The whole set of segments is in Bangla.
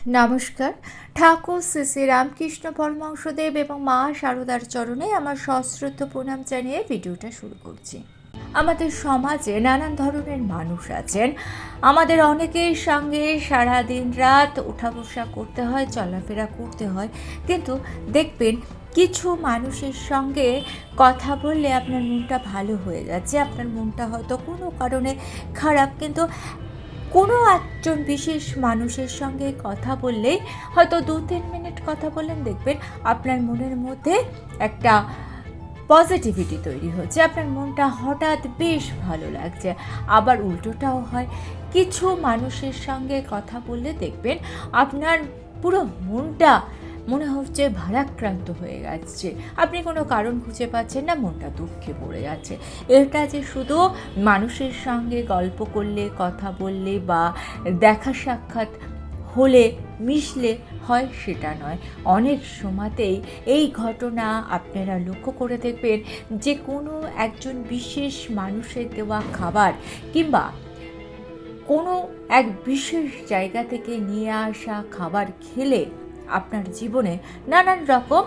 নমস্কার। ঠাকুর শ্রী শ্রী রামকৃষ্ণ পরমহংসদেব এবং মা শারদার চরণে আমার সশ্রদ্ধ প্রণাম জানিয়ে ভিডিওটা শুরু করছি। আমাদের সমাজে নানান ধরনের মানুষ আছেন। আমাদের অনেকের সঙ্গে সারা দিন রাত ওঠা বসা করতে হয়, চলাফেরা করতে হয়, কিন্তু দেখবেন কিছু মানুষের সঙ্গে কথা বললে আপনার মনটা ভালো হয়ে যাচ্ছে। আপনার মনটা হয়তো কোনো কারণে খারাপ, কিন্তু কোনো একজন বিশেষ মানুষের সঙ্গে কথা বললেই হয়তো 2-3 মিনিট কথা বললেন, দেখবেন আপনার মনের মধ্যে একটা পজিটিভিটি তৈরি হচ্ছে, আপনার মনটা হঠাৎ বেশ ভালো লাগছে। আবার উল্টোটাও হয়, কিছু মানুষের সঙ্গে কথা বললে দেখবেন আপনার পুরো মনটা মনে হচ্ছে ভারাক্রান্ত হয়ে যাচ্ছে, আপনি কোনো কারণ খুঁজে পাচ্ছেন না, মনটা দুঃখে পড়ে যাচ্ছে। এটা যে শুধু মানুষের সঙ্গে গল্প করলে, কথা বললে বা দেখা সাক্ষাৎ হলে, মিশলে হয় সেটা নয়। অনেক সময়তেই এই ঘটনা আপনারা লক্ষ্য করে দেখবেন যে কোনো একজন বিশেষ মানুষের দেওয়া খাবার কিংবা কোনো এক বিশেষ জায়গা থেকে নিয়ে আসা খাবার খেলে আপনার জীবনে নানান রকম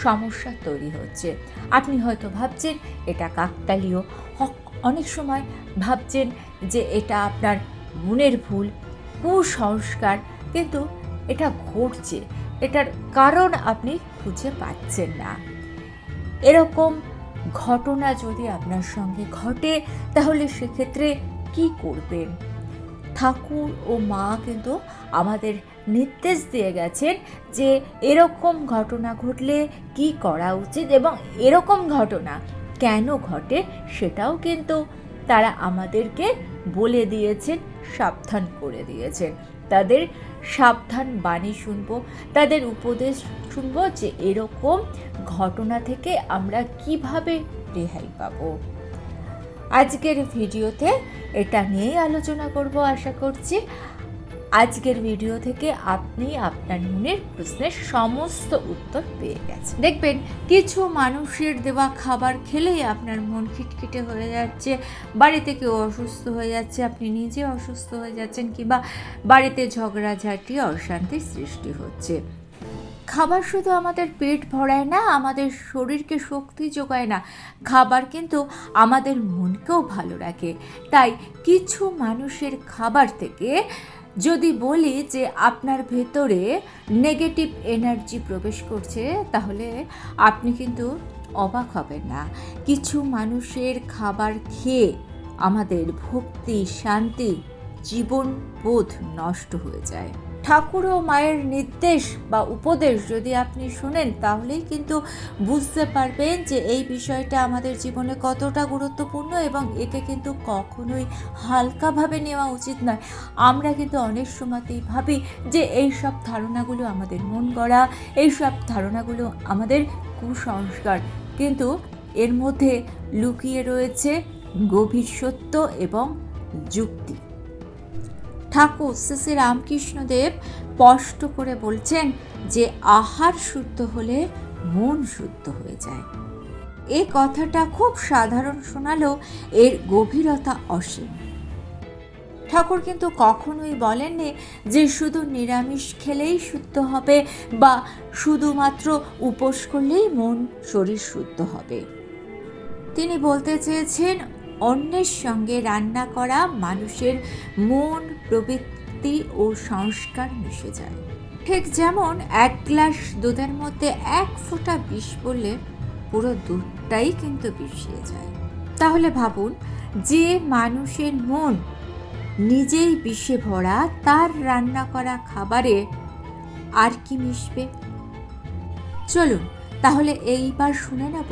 সমস্যা তৈরি হচ্ছে। আপনি হয়তো ভাবছেন এটা কাকতালীয়, অনেক সময় ভাবছেন যে এটা আপনার মনের ভুল, কুসংস্কার, কিন্তু এটা ঘটছে, এটার কারণ আপনি খুঁজে পাচ্ছেন না। এরকম ঘটনা যদি আপনার সঙ্গে ঘটে তাহলে সেক্ষেত্রে কি করবেন? ঠাকুর ও মা কিন্তু আমাদের নির্দেশ দিয়ে গেছেন যে এরকম ঘটনা ঘটলে কি করা উচিত এবং এরকম ঘটনা কেন ঘটে সেটাও কিন্তু তারা আমাদেরকে বলে দিয়েছেন, সাবধান করে দিয়েছেন। তাদের সাবধান বাণী শুনবো, তাদের উপদেশ শুনবো যে এরকম ঘটনা থেকে আমরা কিভাবে রেহাই পাবো। আজকের ভিডিওতে এটা নিয়েই আলোচনা করব আশা করছি। আজকের ভিডিও থেকে আপনি আপনার মনের প্রশ্নের সমস্ত উত্তর পেয়ে গেছেন। দেখবেন কিছু মানুষের দেওয়া খাবার খেলেই আপনার মন খিটখিটে হয়ে যাচ্ছে, বাড়িতে কেউ অসুস্থ হয়ে যাচ্ছে, আপনি নিজে অসুস্থ হয়ে যাচ্ছেন, কিংবা বাড়িতে ঝগড়াঝাটি, অশান্তির সৃষ্টি হচ্ছে। খাবার শুধু আমাদের পেট ভরায় না, আমাদের শরীরকে শক্তি যোগায় না, খাবার কিন্তু আমাদের মনকেও ভালো রাখে। তাই কিছু মানুষের খাবার থেকে যদি বলি যে আপনার ভেতরে নেগেটিভ এনার্জি প্রবেশ করছে, তাহলে আপনি কিন্তু অবাক হবেন না। কিছু মানুষের খাবার খেয়ে আমাদের ভক্তি, শান্তি, জীবনবোধ নষ্ট হয়ে যায়। ঠাকুর ও মায়ের নির্দেশ বা উপদেশ যদি আপনি শোনেন তাহলেই কিন্তু বুঝতে পারবেন যে এই বিষয়টা আমাদের জীবনে কতটা গুরুত্বপূর্ণ এবং একে কিন্তু কখনোই হালকাভাবে নেওয়া উচিত নয়। আমরা কিন্তু অনেক সময়তেই ভাবি যে এই সব ধারণাগুলো আমাদের মন গড়া, এই সব ধারণাগুলো আমাদের কুসংস্কার, কিন্তু এর মধ্যে লুকিয়ে রয়েছে গভীর সত্য এবং যুক্তি। ঠাকুর শ্রী শ্রী রামকৃষ্ণদেব স্পষ্ট করে বলছেন যে আহার শুদ্ধ হলে মন শুদ্ধ হয়ে যায়। এই কথাটা খুব সাধারণ শোনালেও এর গভীরতা অসীম। ঠাকুর কিন্তু কখনোই বলেননি যে শুধু নিরামিষ খেলেই শুদ্ধ হবে বা শুধুমাত্র উপোস করলেই মন শরীর শুদ্ধ হবে। তিনি বলতে চেয়েছেন অন্যের সঙ্গে রান্না করা মানুষের মন, প্রবৃত্তি ও সংস্কার মিশে যায়। ঠিক যেমন এক গ্লাস দুধের মধ্যে 1 ফোঁটা বিষ পড়লে পুরো দুধটাই কিন্তু বিষিয়ে যায়। তাহলে ভাবুন, যে মানুষের মন নিজেই বিষে ভরা, তার রান্না করা খাবারে আর কি মিশবে? চলুন তাহলে এইবার শুনে নেব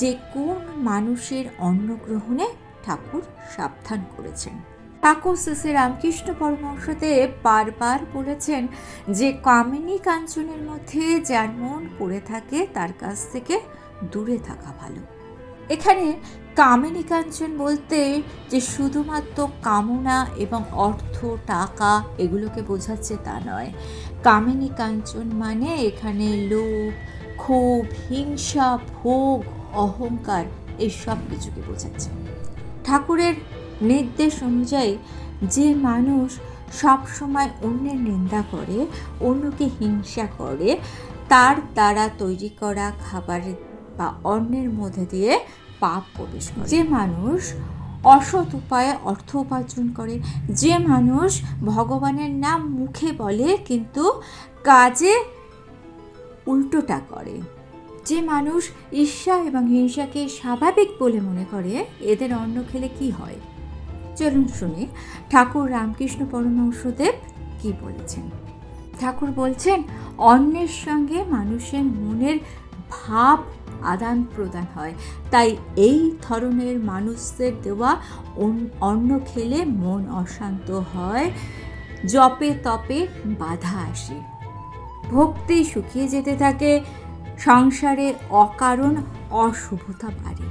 যে কোন মানুষের অন্ন গ্রহণে ঠাকুর সাবধান করেছেন। ঠাকুর শ্রী শ্রী রামকৃষ্ণ পরমহংসদেব বারবার বলেছেন যে কামিনী কাঞ্চনের মধ্যে যার মন পড়ে থাকে তার কাছ থেকে দূরে থাকা ভালো। এখানে কামিনী কাঞ্চন বলতে যে শুধুমাত্র কামনা এবং অর্থ, টাকা এগুলোকে বোঝাচ্ছে তা নয়। কামিনী কাঞ্চন মানে এখানে লোভ, ক্ষোভ, হিংসা, ভোগ, অহংকার এই সব কিছুকে বোঝাচ্ছে। ঠাকুরের নির্দেশ অনুযায়ী যে মানুষ সব সময় অন্যের নিন্দা করে, অন্যকে হিংসা করে, তার দ্বারা তৈরি করা খাবারের বা অন্যের মধ্যে দিয়ে পাপ প্রবেশ করে। যে মানুষ অসৎ উপায়ে অর্থ উপার্জন করে, যে মানুষ ভগবানের নাম মুখে বলে কিন্তু কাজে উল্টোটা করে, যে মানুষ ঈর্ষা এবং হিংসাকে স্বাভাবিক বলে মনে করে, এদের অন্ন খেলে কি হয়? চলুন শুনি ঠাকুর রামকৃষ্ণ পরমহংসদেব কি বলেছেন। ঠাকুর বলছেন, অন্যের সঙ্গে মানুষের মনের ভাব আদান প্রদান হয়, তাই এই ধরনের মানুষদের দেওয়া অন্ন খেলে মন অশান্ত হয়, জপে তপে বাধা আসে, ভক্তি শুকিয়ে যেতে থাকে, সংসারে অকারণ অশুভতা বাড়ে।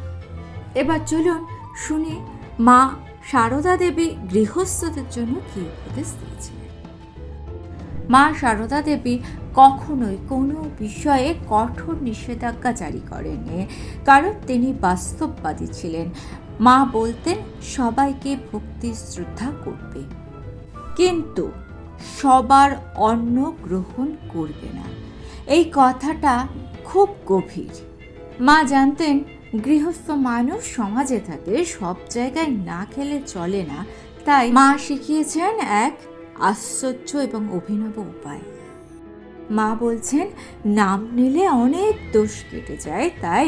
এবার চলুন শুনি মা সারদা দেবী গৃহস্থদের জন্য কী উপদেশ দিয়েছিলেন। মা সারদা দেবী কখনোই কোনো বিষয়ে কঠোর নিষেধাজ্ঞা জারি করেননি, কারণ তিনি বাস্তববাদী ছিলেন। মা বলতেন সবাইকে ভক্তি শ্রদ্ধা করবে, কিন্তু সবার অন্ন গ্রহণ করবে না। এই কথাটা খুব গভীর। মা জানতেন গৃহস্থ মানুষ সমাজে থাকে, সব জায়গায় না খেলে চলে না, তাই মা শিখিয়েছেন এক আশ্চর্য এবং অভিনব উপায়। মা বলছেন, নাম নিলে অনেক দোষ কেটে যায়, তাই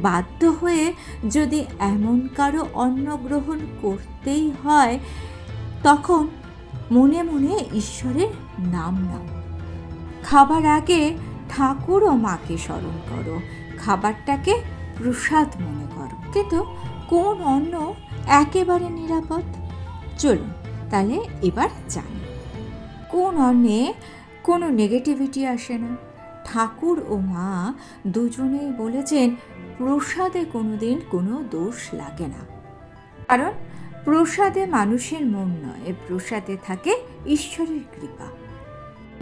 বাধ্য হয়ে যদি এমন কারো অন্ন গ্রহণ করতেই হয়, তখন মনে মনে ঈশ্বরের নাম নাও। খাবার আগে ঠাকুর ও মাকে স্মরণ করো, খাবারটাকে প্রসাদ মনে করো। কিন্তু কোন অন্ন একেবারে নিরাপদ? চলুন তাহলে এবার জানি। কোন অন্নে কোনো নেগেটিভিটি আসে না? ঠাকুর ও মা দুজনেই বলেছেন প্রসাদে কোনোদিন কোনো দোষ লাগে না, কারণ প্রসাদে মানুষের মন নয়, প্রসাদে থাকে ঈশ্বরের কৃপা।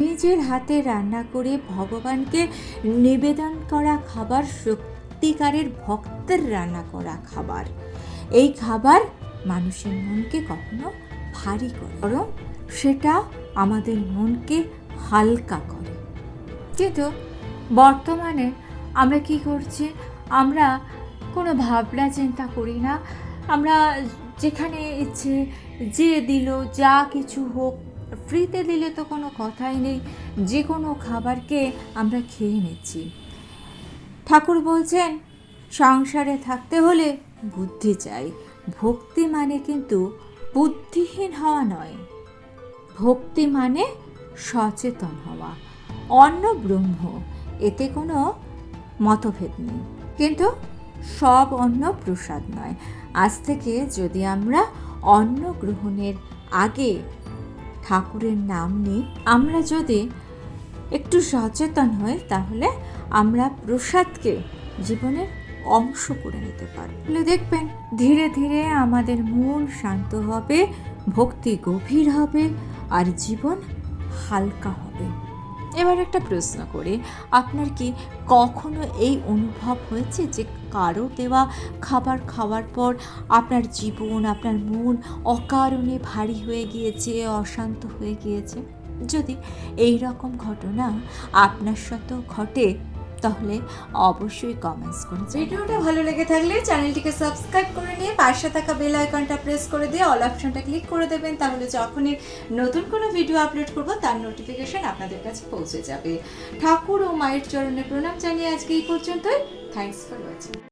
নিজের হাতে রান্না করে ভগবানকে নিবেদন করা খাবার সত্যিকারের ভক্তের রান্না করা খাবার। এই খাবার মানুষের মনকে কখনো ভারী করে, বরং সেটা আমাদের মনকে হালকা করে। কিন্তু বর্তমানে আমরা কি করছি? আমরা কোনো ভাবনা চিন্তা করি না, আমরা যেখানে ইচ্ছে যে দিল, যা কিছু হোক, ফ্রিতে দিলে তো কোনো কথাই নেই, যে কোনো খাবারকে আমরা খেয়ে নিচ্ছি। ঠাকুর বলছেন সংসারে থাকতে হলে বুদ্ধি চাই। ভক্তি মানে কিন্তু বুদ্ধিহীন হওয়া নয়, ভক্তি মানে সচেতন হওয়া। অন্ন ব্রহ্ম, এতে কোনো মতভেদ নেই, কিন্তু সব অন্ন প্রসাদ নয়। আজ থেকে যদি আমরা অন্ন গ্রহণের আগে ঠাকুরের নাম নিই, আমরা যদি একটু সচেতন হই, তাহলে আমরা প্রসাদকে জীবনের অংশ করে নিতে পারব। দেখবেন ধীরে ধীরে আমাদের মন শান্ত হবে, ভক্তি গভীর হবে, আর জীবন হালকা হবে। এবার একটা প্রশ্ন করি, আপনার কি কখনো এই অনুভব হয়েছে যে কারো দেওয়া খাবার খাওয়ার পর আপনার জীবন, আপনার মন অকারণে ভারী হয়ে গিয়েছে, অশান্ত হয়ে গিয়েছে? যদি এই রকম ঘটনা আপনার সাথেও ঘটে, তাহলে অবশ্যই কমেন্টস করুন। ভিডিওটা ভালো লেগে থাকলে চ্যানেলটিকে সাবস্ক্রাইব করে নিয়ে পাশে থাকা বেল আইকনটা প্রেস করে দিয়ে অল অপশনটা ক্লিক করে দেবেন, তাহলে যখনই নতুন কোনো ভিডিও আপলোড করব তার নোটিফিকেশন আপনাদের কাছে পৌঁছে যাবে। ঠাকুর ও মায়ের চরণে প্রণাম জানিয়ে আজকে এই পর্যন্তই। Thanks for watching.